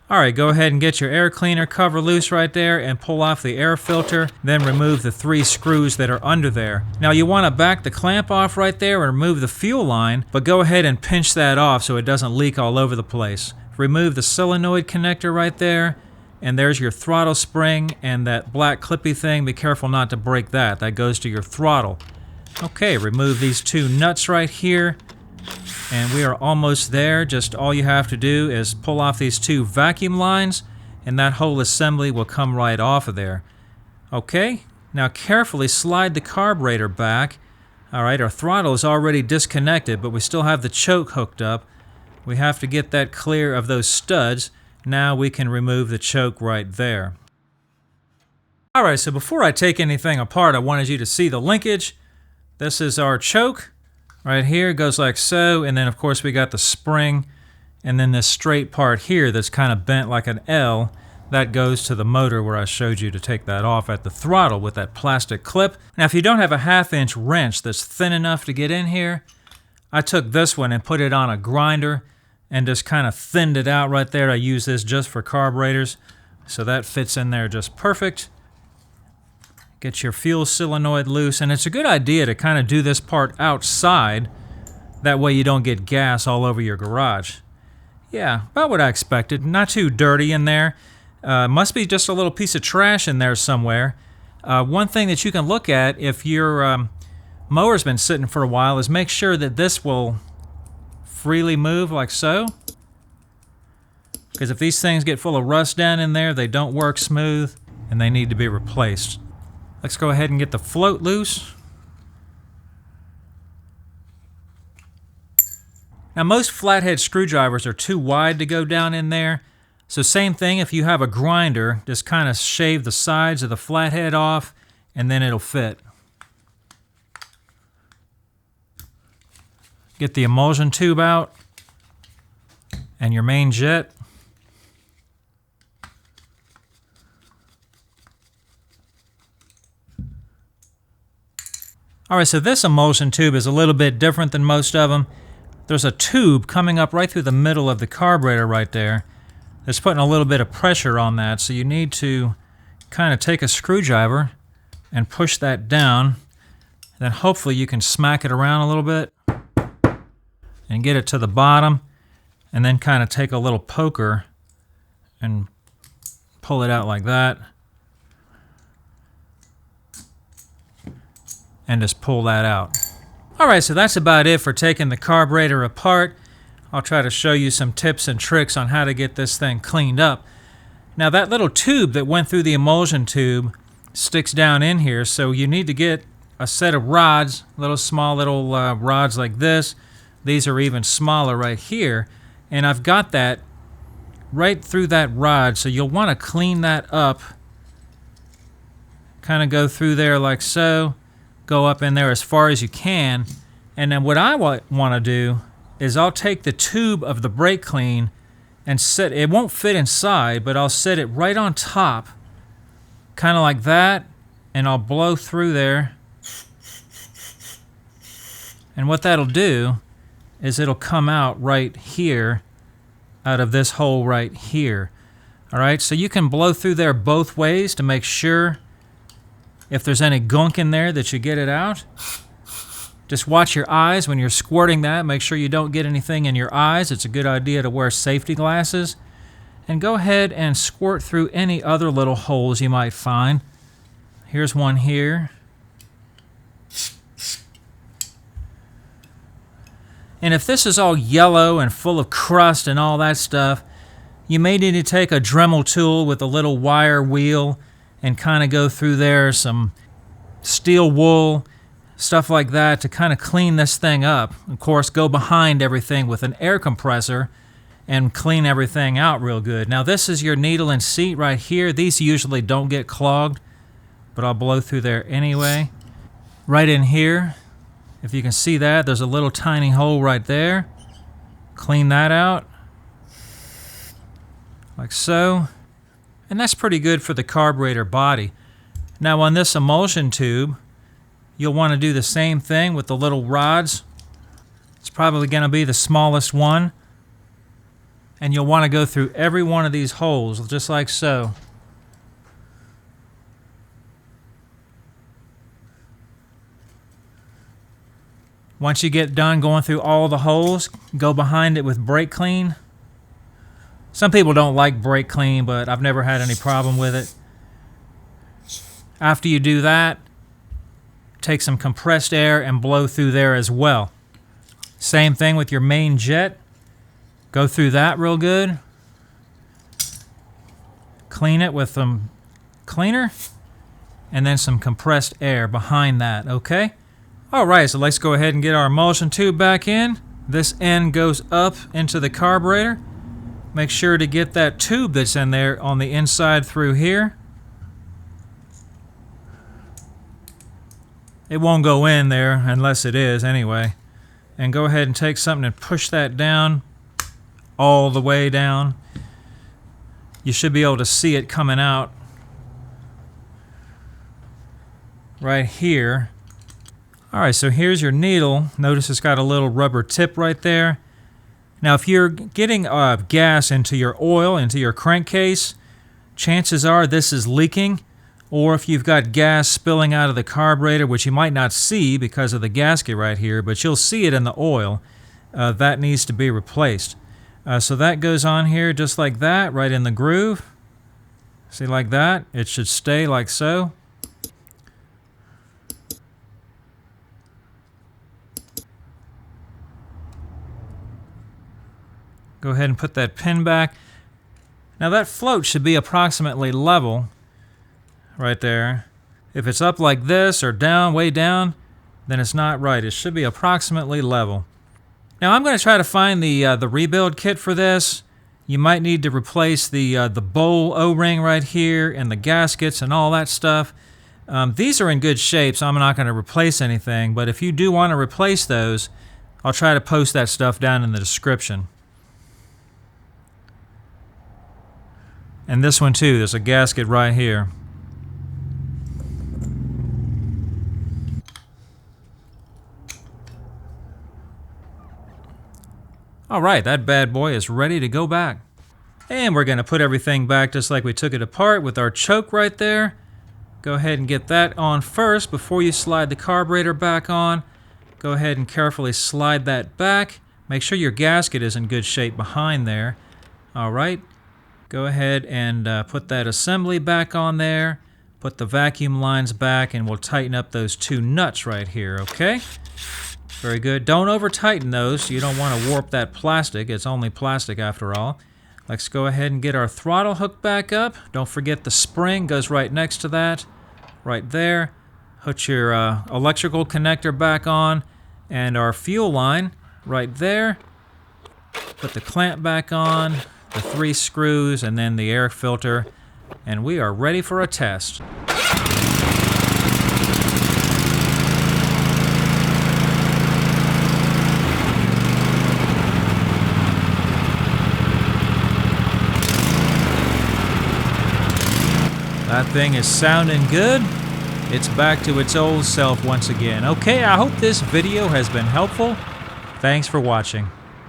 Alright, go ahead and get your air cleaner cover loose right there and pull off the air filter, then remove the 3 screws that are under there. Now you want to back the clamp off right there and remove the fuel line, but go ahead and pinch that off so it doesn't leak all over the place. Remove the solenoid connector right there, and there's your throttle spring and that black clippy thing. Be careful not to break that. That goes to your throttle. Okay, remove these 2 nuts right here. And we are almost there. Just all you have to do is pull off these 2 vacuum lines and that whole assembly will come right off of there. Okay, now carefully slide the carburetor back. Alright, our throttle is already disconnected, but we still have the choke hooked up. We have to get that clear of those studs. Now we can remove the choke right there. Alright, so before I take anything apart, I wanted you to see the linkage. This is our choke. Right here, it goes like so, and then of course we got the spring, and then this straight part here that's kind of bent like an L, that goes to the motor where I showed you to take that off at the throttle with that plastic clip. Now if you don't have a 1/2-inch wrench that's thin enough to get in here, I took this one and put it on a grinder and just kind of thinned it out right there. I use this just for carburetors, so that fits in there just perfect. Get your fuel solenoid loose, and it's a good idea to kind of do this part outside. That way you don't get gas all over your garage. Yeah, about what I expected. Not too dirty in there. Must be just a little piece of trash in there somewhere. One thing that you can look at if your mower's been sitting for a while is make sure that this will freely move like so. Because if these things get full of rust down in there, they don't work smooth and they need to be replaced. Let's go ahead and get the float loose. Now most flathead screwdrivers are too wide to go down in there. So same thing, if you have a grinder, just kind of shave the sides of the flathead off and then it'll fit. Get the emulsion tube out and your main jet. Alright, so this emulsion tube is a little bit different than most of them. There's a tube coming up right through the middle of the carburetor right there that's putting a little bit of pressure on that, so you need to kind of take a screwdriver and push that down. Then hopefully you can smack it around a little bit and get it to the bottom, and then kind of take a little poker and pull it out like that. And just pull that out. Alright, so that's about it for taking the carburetor apart. I'll try to show you some tips and tricks on how to get this thing cleaned up. Now that little tube that went through the emulsion tube sticks down in here, so you need to get a set of rods, small little rods like this. These are even smaller right here, and I've got that right through that rod, so you'll want to clean that up. Kind of go through there like so. Go up in there as far as you can, and then what I want to do is I'll take the tube of the brake clean and set it won't fit inside, but I'll set it right on top, kind of like that, and I'll blow through there. And what that'll do is it'll come out right here out of this hole right here. Alright, so you can blow through there both ways to make sure if there's any gunk in there that you get it out. Just watch your eyes when you're squirting that. Make sure you don't get anything in your eyes. It's a good idea to wear safety glasses. And go ahead and squirt through any other little holes you might find. Here's one here. And if this is all yellow and full of crust and all that stuff, you may need to take a Dremel tool with a little wire wheel and kind of go through there, some steel wool, stuff like that, to kind of clean this thing up. Of course, go behind everything with an air compressor and clean everything out real good. Now this is your needle and seat right here. These usually don't get clogged, but I'll blow through there anyway. Right in here, if you can see that, there's a little tiny hole right there. Clean that out, like so. And that's pretty good for the carburetor body. Now on this emulsion tube, you'll want to do the same thing with the little rods. It's probably going to be the smallest one. And you'll want to go through every one of these holes, just like so. Once you get done going through all the holes, go behind it with brake clean. Some people don't like brake clean, but I've never had any problem with it. After you do that, take some compressed air and blow through there as well. Same thing with your main jet. Go through that real good. Clean it with some cleaner and then some compressed air behind that, okay? Alright, so let's go ahead and get our emulsion tube back in. This end goes up into the carburetor. Make sure to get that tube that's in there on the inside through here. It won't go in there unless it is anyway. And go ahead and take something and push that down all the way down. You should be able to see it coming out right here. Alright, so here's your needle. Notice it's got a little rubber tip right there. Now if you're getting gas into your oil, into your crankcase, chances are this is leaking. Or if you've got gas spilling out of the carburetor, which you might not see because of the gasket right here, but you'll see it in the oil, that needs to be replaced. So that goes on here just like that, right in the groove. See, like that? It should stay like so. Go ahead and put that pin back. Now that float should be approximately level right there. If it's up like this or down, way down, then it's not right. It should be approximately level. Now I'm going to try to find the rebuild kit for this. You might need to replace the bowl O-ring right here and the gaskets and all that stuff. These are in good shape, so I'm not going to replace anything, but if you do want to replace those, I'll try to post that stuff down in the description. And this one too, there's a gasket right here. Alright, that bad boy is ready to go back. And we're going to put everything back just like we took it apart with our choke right there. Go ahead and get that on first before you slide the carburetor back on. Go ahead and carefully slide that back. Make sure your gasket is in good shape behind there. Alright, go ahead and put that assembly back on there. Put the vacuum lines back and we'll tighten up those two nuts right here, okay? Very good. Don't over tighten those. You don't want to warp that plastic. It's only plastic after all. Let's go ahead and get our throttle hook back up. Don't forget the spring goes right next to that. Right there. Put your electrical connector back on. And our fuel line right there. Put the clamp back on. The 3 screws and then the air filter. And we are ready for a test. That thing is sounding good. It's back to its old self once again. Okay, I hope this video has been helpful. Thanks for watching.